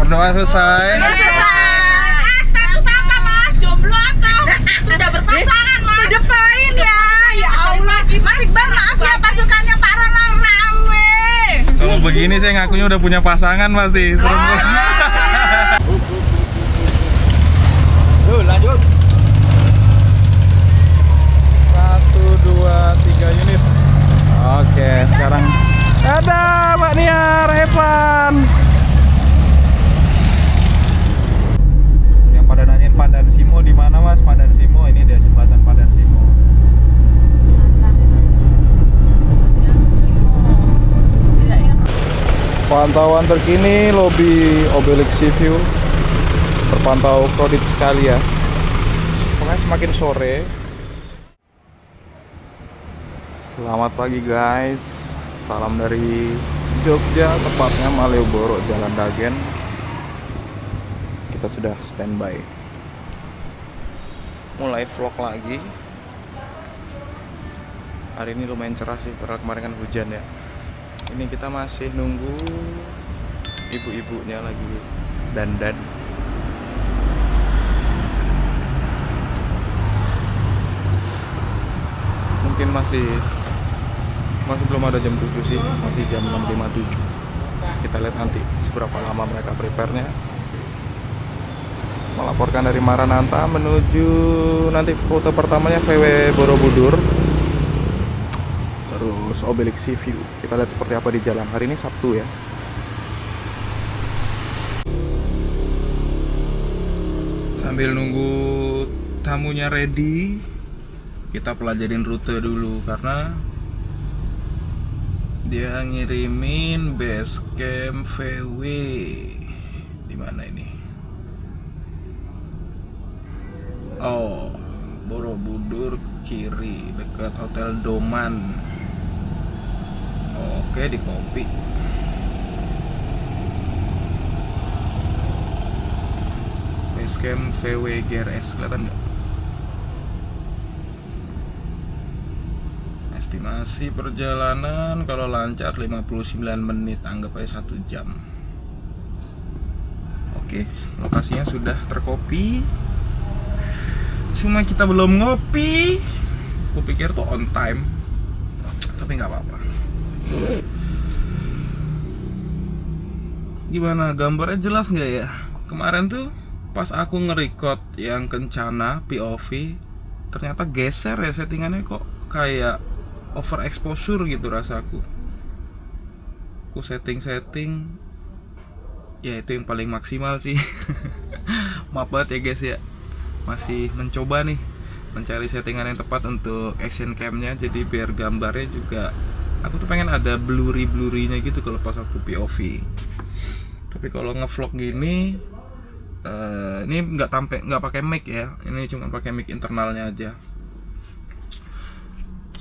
Berdoa selesai. Status apa mas? Jomblo atau sudah berpasangan mas? Sudah poin ya. Ya Allah. Mas Iqbal maaf ya pasukannya Pak Ronald rame. Kalau begini saya ngakunya udah punya pasangan pasti. Serem banget. Yuk lanjut. 1, 2, 3 unit. Oke, sekarang ada Mbak Niar, Evan. Yang pada nanyain Pandan Simo di mana mas? Pandan Simo ini dia jembatan Pandan Simo. Pantauan terkini lobi Obelix Sea View terpantau crowded sekali ya. Pokoknya semakin sore. Selamat pagi guys. Salam dari Jogja, tepatnya Malioboro, Jalan Dagen. Kita sudah standby. Mulai vlog lagi. Hari ini lumayan cerah sih, karena kemarin kan hujan ya. Ini kita masih nunggu ibu-ibunya lagi dandan. Mungkin masih belum ada jam 7 sih, masih jam 6.57. Kita lihat nanti seberapa lama mereka prepare-nya. Melaporkan dari Marananta menuju nanti rute pertamanya VW Borobudur. Terus Obelix Sea View. Kita lihat seperti apa di jalan. Hari ini Sabtu ya. Sambil nunggu tamunya ready, kita pelajarin rute dulu karena dia ngirimin base camp VW. Di mana ini? Oh, Borobudur kiri dekat Hotel Doman. Oke, di kopi. Basecamp VW GRS, kelihatan nggak? Estimasi perjalanan kalau lancar 59 menit, anggap aja 1 jam. Oke, lokasinya sudah terkopi. Cuma kita belum ngopi. Kupikir tuh on time, tapi nggak apa-apa. Gimana, gambarnya jelas nggak ya? Kemarin tuh pas aku nge-record yang Kencana POV, ternyata geser ya settingannya, kok kayak overexposure gitu rasaku. Aku setting ya itu yang paling maksimal sih. Maaf banget ya guys ya, masih mencoba nih mencari settingan yang tepat untuk action cam-nya. Jadi biar gambarnya juga, aku tuh pengen ada blurry-nya gitu kalau pas aku POV. Tapi kalau ngevlog gini, ini nggak pakai mic ya. Ini cuma pakai mic internalnya aja.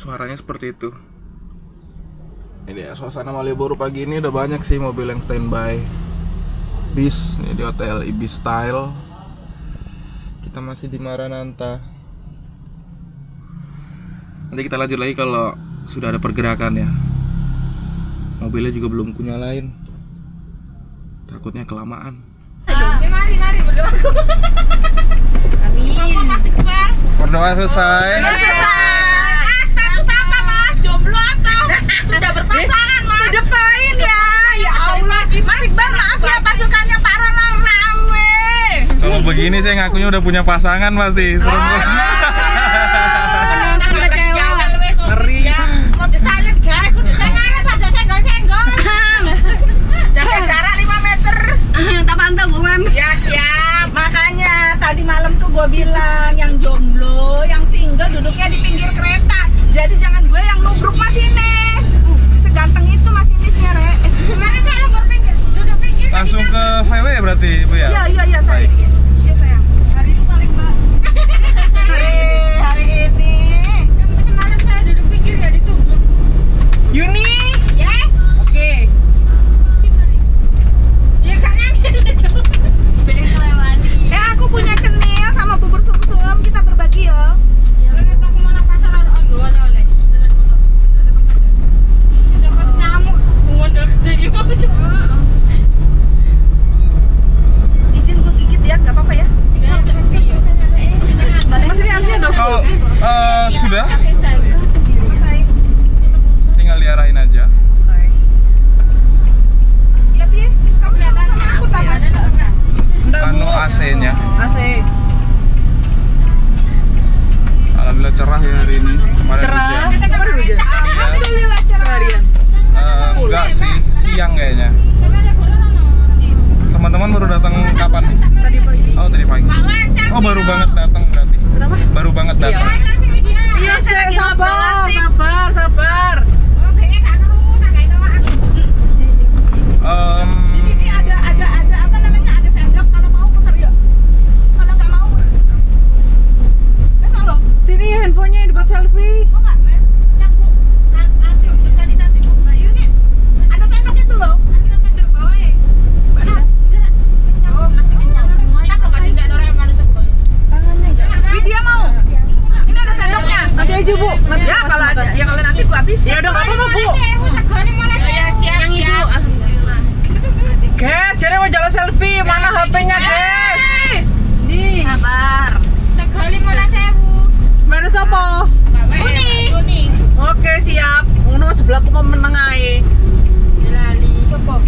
Suaranya seperti itu. Ini dia suasana Malioboro pagi ini. Udah banyak sih mobil yang standby. Bis ini di Hotel Ibis Style. Kita masih di Marananta. Nanti kita lanjut lagi kalau sudah ada pergerakan ya. Mobilnya juga belum kunyalain, takutnya kelamaan. Mari berdoa. Amin. Mas Iqbal. Berdoa selesai. Status apa mas? Jomblo atau sudah berpasangan mas? Sudah poin ya. Ya Allah. Mas Iqbal maaf ya pasukannya Pak Ronald rame. Kalau begini saya ngakunya udah punya pasangan pasti. Serem banget. Ngeri. Mau disalin guys, pada senggol-senggol. Jaga jarak 5 meter. Tak pantau Bu Mem. Ya siap. Makanya tadi malam tuh gue bilang yang jomblo, yang single duduknya di pinggir kereta. Jadi jangan gue yang nubruk masinis. Seganteng itu masinisnya, Re. Gimana kalau berpinggir? Duduk pinggir. Langsung ke VW berarti Bu ya? Iya sayang. Iya sayang. Hari itu paling Mbak. Hari ini. Semalam saya duduk pinggir ya ditubruk. Yuni. Yes. Oke. Ya karena pengen kelewati. Aku punya cenil sama bubur sum-sum, kita berbagi ya. Ya aku mau nang pasar oleh. Dapat nyamuk, ngondol gede gimana coba. cerah ya hari ini. Kemarin hujan. Kemarin hujan. Alhamdulillah cerah. Seharian. Enggak sih, siang kayaknya. Teman-teman baru datang kapan? Tadi pagi. Oh, tadi pagi. Oh, baru banget datang berarti. Kenapa? Baru banget datang. Iya, sabar. Di sini ada apa namanya? Ada sendok kalau mau muter yuk. Kalau nggak mau. Memang loh. Sini handphonenya dibuat selfie. Mau nggak? Yang Bu. Nasi tadi nanti Bu. Ini ada sendok itu loh. Ada sendok bawa ya. Mana? Oh, masih kenyang semua. Kenapa nggak tidak ada yang manis semua? Tangannya enggak. Dia mau. Ini ada sendoknya. Nanti aja Bu. Nanti ya kalau ada, ya kalau nanti gua habis. Ya udah nggak apa-apa Bu. Ya siap. Yang Ibu. Guys, jadi mau jalan selfie, mana HP-nya guys? Di. Sabar. Sekali malah sewu. Mana sopo? Kuning. Oke, siap. Ngono sebelahku mau meneng ae. Dilali. Sopo?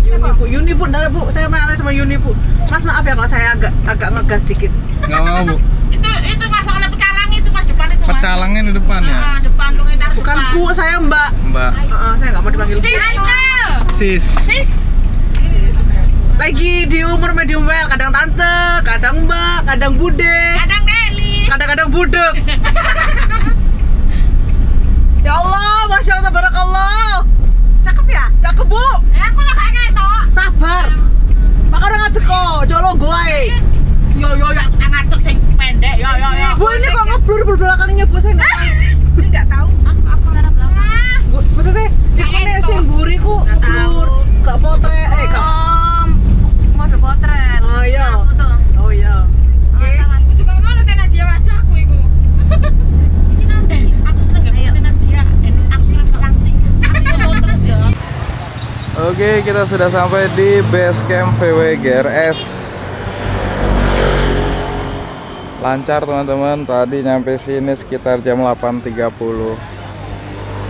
Yuni Bu, Yuni Bu, ntar Bu, saya marah sama Yuni Bu. Mas maaf ya kalau saya agak ngegas dikit. Nggak mau, Bu. Itu masalah pecalang itu Mas depan itu Mas. Pecalangnya di depan ya? Depan lu ngetar. Bukan Bu, saya Mbak. Mbak. Saya nggak mau dipanggil Bu. Sis. Lagi di umur medium well, kadang tante, kadang mbak, kadang bude, kadang Deli, kadang-kadang budek. Ya Allah, Masya Allah, tabarakallah. Cakep ya? Cakep Bu. Aku lah kayak toh. Sabar. Makanya ngadek kok, jolo gue. Yo, aku ngadek sing pendek. Yo. Bu, ini kok ngeblur belakangnya Bu, saya nggak tahu. Ini nggak tahu. Aku darah belakang. Maksudnya, di mana sih buriku ngeblur, gak potret, Mode potret. Oh iya. Foto. Oh iya. Aku juga ngono tenan dia wajahku iku. Ini nanti. Aku seneng ya tenan dia. Aku langsing. Aku foto terus ya. Oke, kita sudah sampai di base camp VW GRS. Lancar teman-teman, tadi nyampe sini sekitar jam 8.30.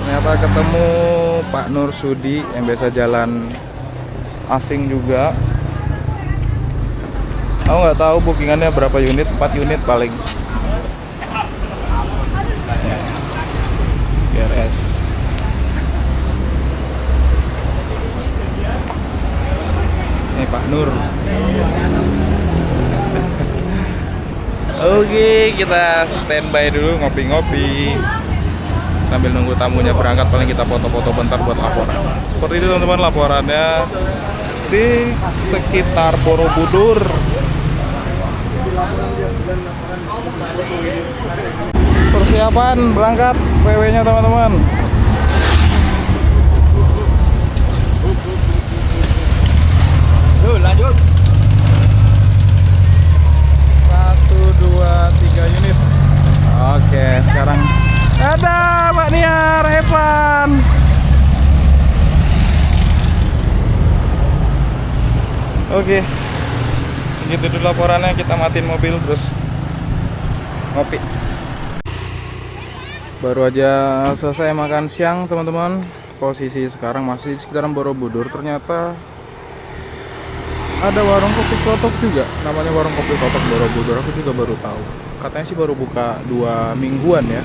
Ternyata ketemu Pak Nur Sudi yang biasa jalan asing juga. Aku nggak tahu bookingannya berapa unit, 4 unit paling. GRS. Ini Pak Nur. Oke, kita standby dulu ngopi-ngopi sambil nunggu tamunya berangkat. Paling kita foto-foto bentar buat laporan. Seperti itu teman-teman laporannya di sekitar Borobudur. Persiapan berangkat PW-nya teman-teman. Lanjut. 1, 2, 3 unit. Oke, sekarang ada Pak Niar, Evan. Oke, segitu dulu laporannya. Kita matiin mobil terus ngopi. Baru aja selesai makan siang teman-teman. Posisi sekarang masih di sekitaran Borobudur. Ternyata ada warung kopi klotok juga, namanya warung kopi klotok Borobudur. Aku juga baru tahu. Katanya sih baru buka 2 mingguan ya.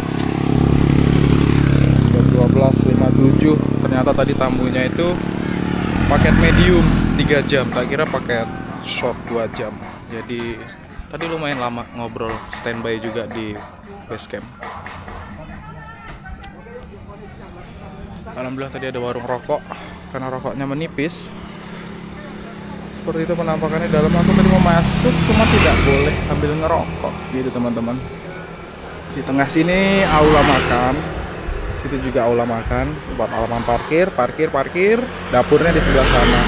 Jam 12.57. Ternyata tadi tamunya itu paket medium 3 jam. Tak kira paket short 2 jam. Jadi tadi lumayan lama ngobrol, standby juga di base camp. Alhamdulillah tadi ada warung rokok, karena rokoknya menipis. Seperti itu penampakannya dalam. Aku tadi mau masuk, cuma tidak boleh sambil ngerokok gitu teman-teman. Di tengah sini aula makan, situ juga aula makan, tempat halaman parkir. Dapurnya di sebelah sana,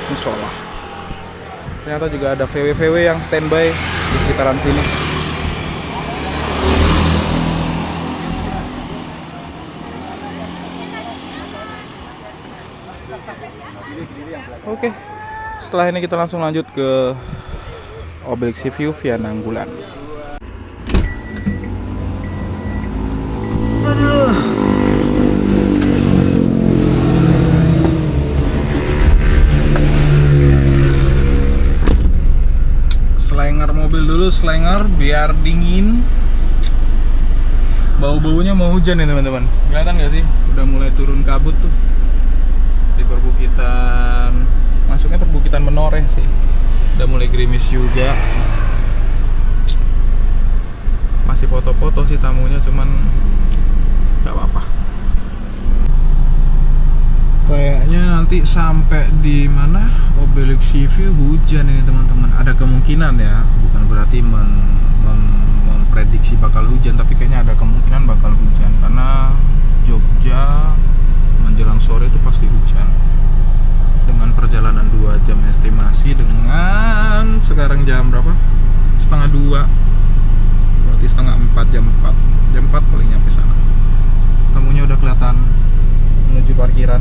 musola. Ternyata juga ada VW yang standby di sekitaran sini. Oke, setelah ini kita langsung lanjut ke Objek Sea View via Nanggulan. Slenger mobil dulu, slenger biar dingin. Bau-baunya mau hujan nih teman-teman. Kelihatan nggak sih? Udah mulai turun kabut tuh di perbukitan. Masuknya perbukitan Menoreh sih. Udah mulai gerimis juga. Masih foto-foto sih tamunya, cuman nggak apa-apa. Kayaknya nanti sampai di mana Obelix Sea View hujan ini teman-teman. Ada kemungkinan ya, bukan berarti memprediksi bakal hujan, tapi kayaknya ada kemungkinan bakal hujan karena Jogja menjelang sore itu pasti hujan. Dengan perjalanan 2 jam estimasi, dengan sekarang jam berapa? Setengah 2, berarti setengah 4, jam 4 paling nyampe sana. Tamunya udah kelihatan menuju parkiran.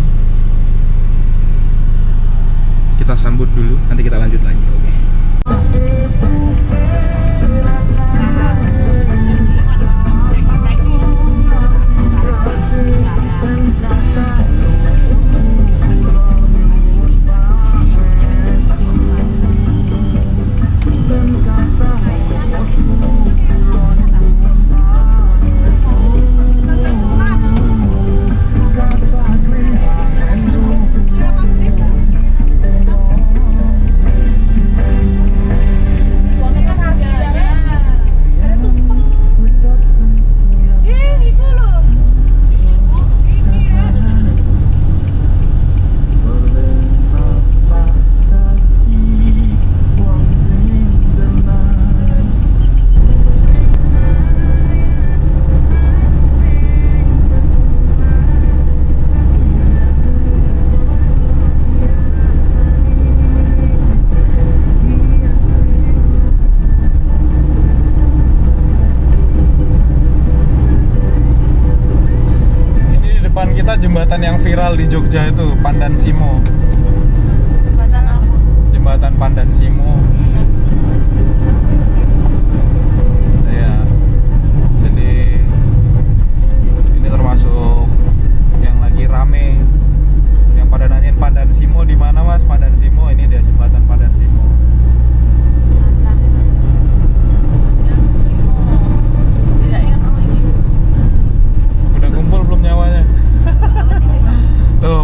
Kita sambut dulu, nanti kita lanjut lagi. Oke. Jembatan yang viral di Jogja itu, Pandan Simo. Jembatan apa? Jembatan Pandan Simo. Ya. Jadi ini termasuk yang lagi rame. Yang pada nanyain Pandan Simo di mana Mas? Pandan Simo, ini dia jembatan Pandan Simo. Udah kumpul belum nyawanya? Tuh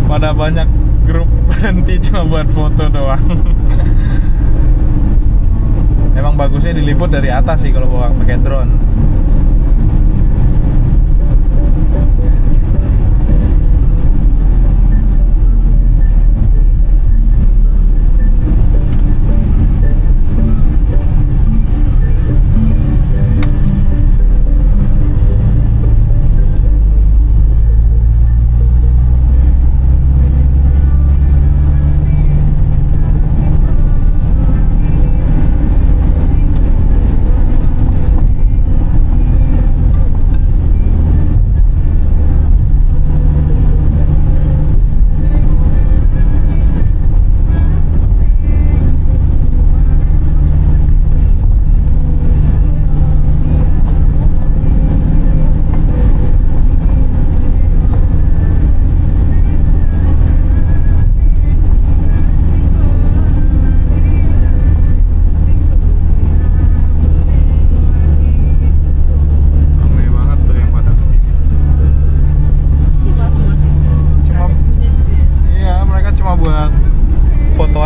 pada banyak grup berhenti cuma buat foto doang. Emang bagusnya diliput dari atas sih kalau bawa pakai drone.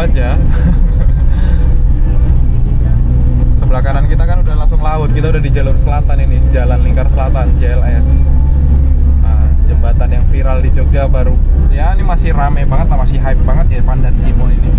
Aja. Sebelah kanan kita kan udah langsung laut, kita udah di jalur selatan ini, Jalan Lingkar Selatan, JLS. Nah, jembatan yang viral di Jogja baru, ya ini masih rame banget, masih hype banget ya Pandan Simo ini.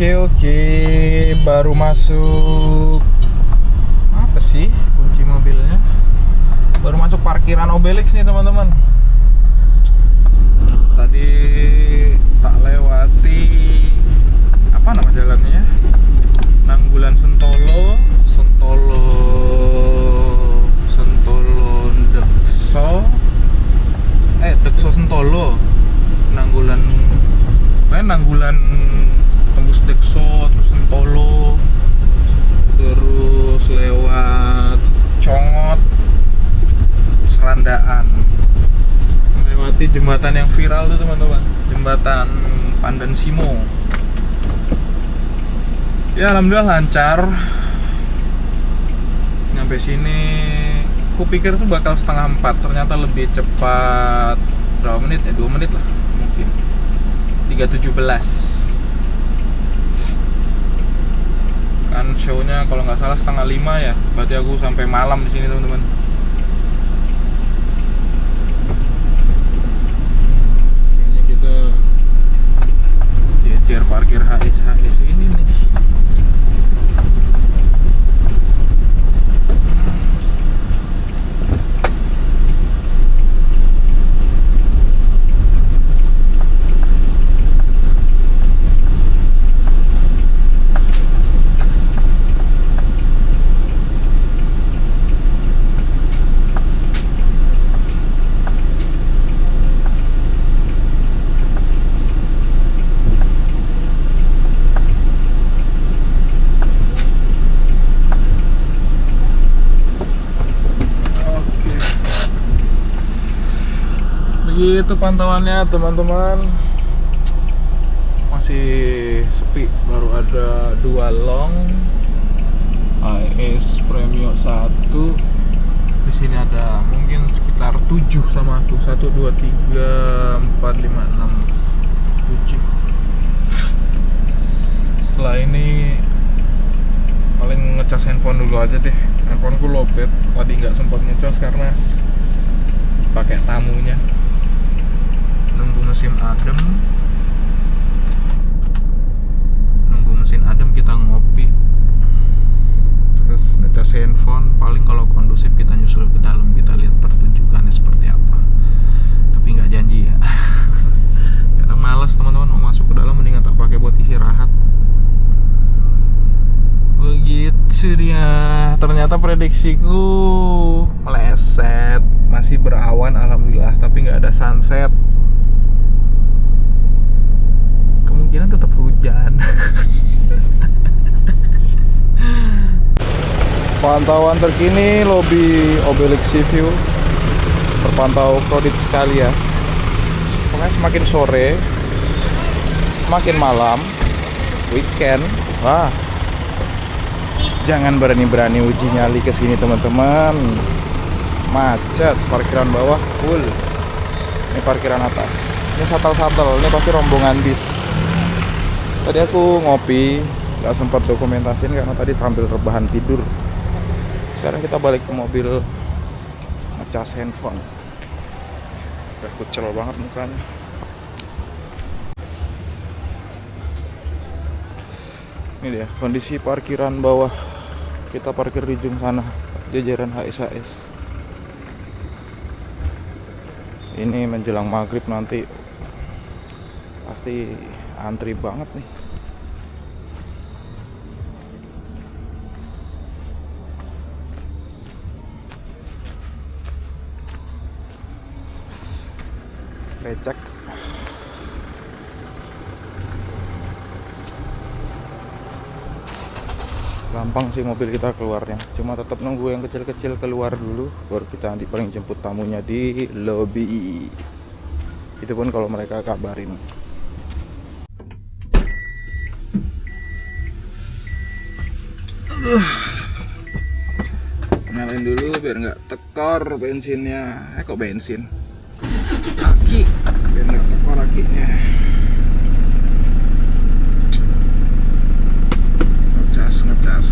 Oke, baru masuk. Apa sih kunci mobilnya? Baru masuk parkiran Obelix nih teman-teman. Tadi tak lewati apa nama jalannya ya? Nanggulan Sentolo Dekso Sentolo, Nanggulan tembus Dekso, terus Sentolo, terus lewat Congot, Serandaan, melewati jembatan yang viral tuh teman-teman, jembatan Pandan Simo. Ya alhamdulillah lancar. Nyampe sini kupikir tuh bakal 3:30, ternyata lebih cepat. Berapa menit ya? 2 menit lah mungkin. 3:17. Kan show-nya kalau nggak salah 4:30 ya. Berarti aku sampai malam di sini teman-teman. Kayaknya kita jejer parkir HIS ini nih. Begitu pantauannya teman-teman, masih sepi, baru ada 2 long HIS Premio 1. Di sini ada mungkin sekitar 7 sama aku, 1, 2, 3, 4, 5, 6, 7. Setelah ini paling ngecas handphone dulu aja deh. Handphoneku lowbat, tadi nggak sempat ngecas karena pakai tamunya. Nunggu mesin adem, kita ngopi, terus ngecas handphone. Paling kalau kondusif kita nyusul ke dalam, kita lihat pertunjukannya seperti apa, tapi nggak janji ya. Kadang males teman-teman mau masuk ke dalam, mendingan tak pakai buat istirahat. Begitu dia. Ternyata prediksiku meleset, masih berawan alhamdulillah, tapi nggak ada sunset. Kemungkinan tetap hujan. Pantauan terkini lobi Obelix Sea View terpantau kredit sekali ya. Pokoknya semakin sore, semakin malam, weekend, wah, jangan berani-berani uji nyali kesini teman-teman. Macet, parkiran bawah full. Ini parkiran atas. Ini shuttle, ini pasti rombongan bis. Tadi aku ngopi, gak sempat dokumentasin karena tadi tampil rebahan tidur. Sekarang kita balik ke mobil, ngecas handphone. Udah kucel banget mukanya. Ini dia kondisi parkiran bawah. Kita parkir di ujung sana, jajaran HIS. Ini menjelang maghrib nanti pasti antri banget nih. Becek. Gampang sih mobil kita keluarnya, cuma tetap nunggu yang kecil-kecil keluar dulu, baru kita nanti paling jemput tamunya di lobi. Itu pun kalau mereka kabarin. Nyalain dulu biar nggak tekor bensinnya. Kok bensin? Aki, biar nggak tekor akinya. Ngecas.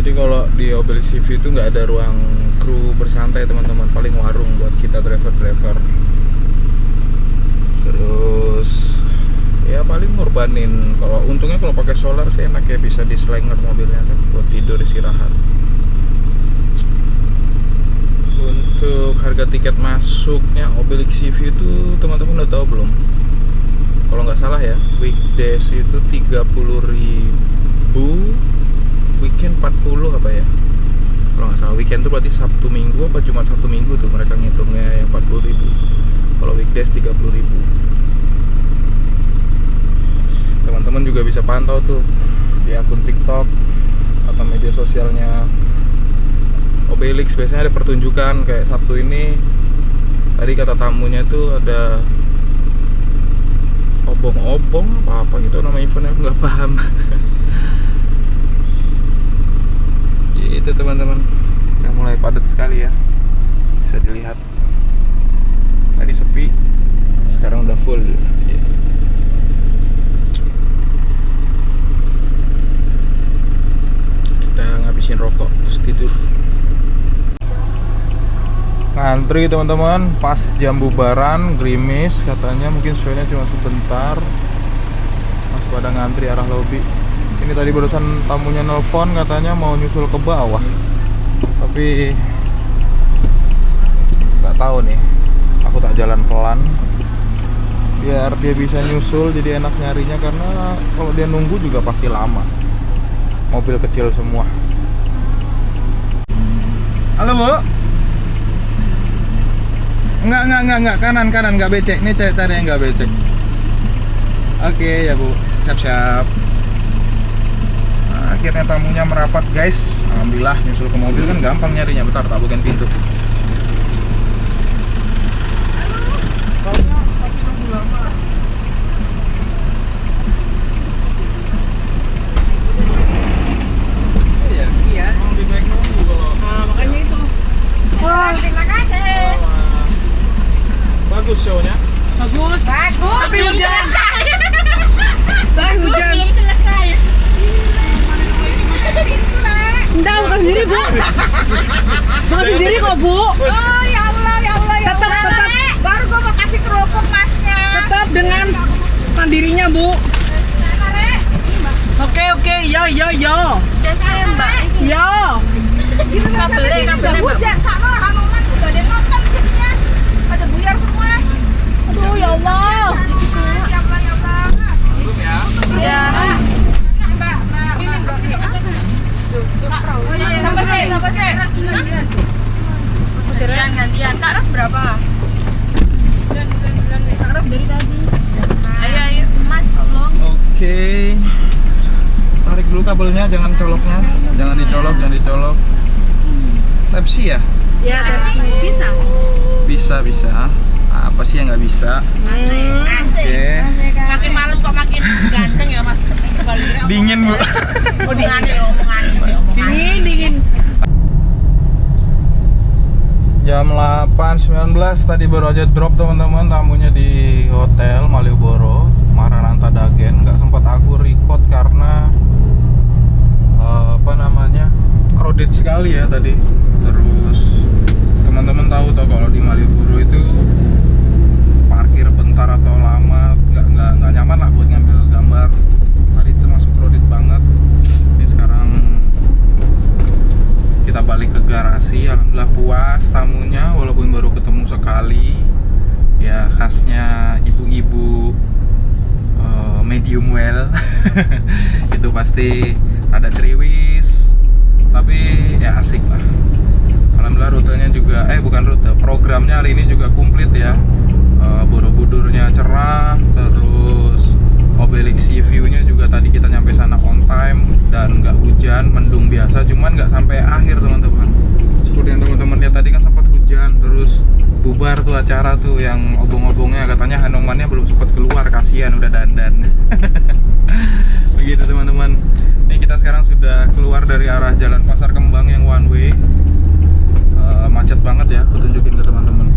Jadi kalau di Obelix Sea View itu nggak ada ruang kru bersantai teman-teman, paling warung buat kita driver. Terus ya paling ngorbanin, kalau untungnya kalau pakai solar sih enak ya, bisa di slenger mobilnya kan buat tidur istirahat. Untuk harga tiket masuknya Obelix CV itu teman-teman udah tahu belum? Kalau nggak salah ya, weekdays itu 30.000, weekend 40 apa ya? Kalau nggak salah weekend itu berarti Sabtu Minggu apa cuma Sabtu Minggu tuh mereka ngitungnya yang 40.000. Kalau weekdays 30.000. Teman-teman juga bisa pantau tuh di akun TikTok atau media sosialnya Obelix, biasanya ada pertunjukan kayak Sabtu ini. Tadi kata tamunya tuh ada obong-obong apa gitu nama eventnya, aku nggak paham. Itu teman-teman udah mulai padat sekali ya, bisa dilihat. Tadi sepi, sekarang udah full. Kita ngabisin rokok terus tidur. Ngantri teman-teman, pas jam bubaran, gerimis, katanya mungkin shownya cuma sebentar. Masih pada ngantri arah lobby. Ini tadi barusan tamunya nelpon, katanya mau nyusul ke bawah. Tapi nggak tahu nih, aku tak jalan pelan biar dia bisa nyusul, jadi enak nyarinya. Karena kalau dia nunggu juga pasti lama. Mobil kecil semua. Halo Bu. Enggak, kanan, enggak becek. Ini cari yang enggak becek. Oke ya Bu, siap-siap. Nah, akhirnya tamunya merapat guys. Alhamdulillah, nyusul ke mobil kan gampang nyarinya. Bentar, tak bukain pintu. Iya. Lebih baik nunggu kalau. Nah, makanya itu. Wah, terima kasih. Bagus show-nya. Bagus. Tapi belum selesai. Tapi hujan. Belum selesai. Enggak, bukan sendiri Bu. Bukan sendiri kok Bu. Oh ya Allah, ya Allah, ya Tetap, Allah. tetap. Baru gua mau kasih kerupuk masnya. Tetap dengan mandirinya Bu. Oke, yo. Saya Mbak. Yo. Kabelnya hujan. Sana Hanoman tuh gak ada yang nonton jadinya. Pada buyar semua. Aduh ya Allah. Ya Allah, ya Allah. Belum ya. Ya. Mbak. Ini Mbak. Sampai sih. Gantian. Kak Ros berapa? Kak Ros dari tadi. Ayo, Mas, tolong. Oke. Tarik dulu kabelnya, jangan coloknya. Jangan dicolok. Type C ya? Ya, Bisa. Bisa. Apa sih yang nggak bisa? Asik. Oke. Makin malam kok makin ganteng ya Mas. Dingin Bu. Dingin. Jam 8.19 tadi baru aja drop teman-teman, tamunya di hotel Malioboro, Maranatha Dagen. Nggak sempat aku record karena crowded sekali ya tadi. Terus teman-teman tahu kalau di Malioboro itu parkir bentar atau lama nggak nyaman lah buat ngambil gambar. Tadi itu masuk crowded banget. Ini sekarang kita balik ke garasi. Alhamdulillah puas tamunya, walaupun baru ketemu sekali. Ya khasnya ibu-ibu medium well. Itu pasti ada ceriwis, tapi ya asik lah. Alhamdulillah rutenya juga, bukan rute, programnya hari ini juga komplit ya. Borobudurnya cerah, terus Obelix Sea View-nya juga tadi kita nyampe sana on time dan nggak hujan, mendung biasa, cuman nggak sampai akhir teman-teman. Seperti yang teman-teman lihat tadi kan sempat hujan, terus bubar tuh acara tuh yang obong-obongnya, katanya Hanomannya belum sempat keluar, kasihan udah dandan. Begitu teman-teman. Ini kita sekarang sudah keluar dari arah Jalan Pasar Kembang yang one way. Macet banget ya, aku tunjukin ke teman-teman.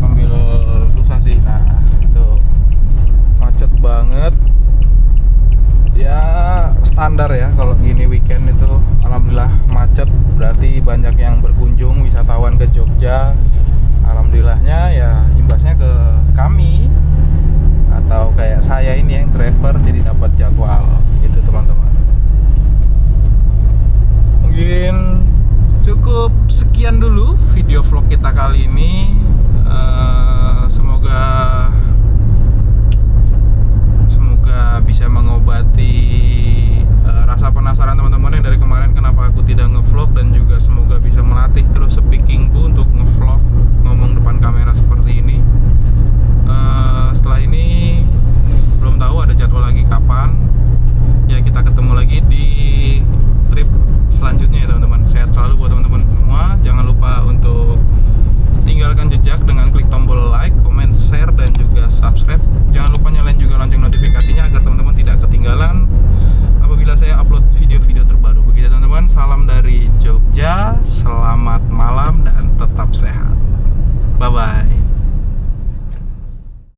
Sambil susah sih. Nah, tuh. Macet banget. Ya standar ya kalau gini weekend itu alhamdulillah macet, berarti banyak yang berkunjung wisatawan ke Jogja. Alhamdulillahnya ya imbasnya ke kami atau kayak saya ini yang driver jadi dapat jadwal gitu teman-teman. Mungkin cukup sekian dulu video vlog kita kali ini. Semoga bisa mengobati rasa penasaran teman-teman yang dari kemarin kenapa aku tidak ngevlog, dan juga semoga bisa melatih terus speakingku untuk ngevlog, ngomong depan kamera seperti ini. Setelah ini belum tahu ada jadwal lagi kapan,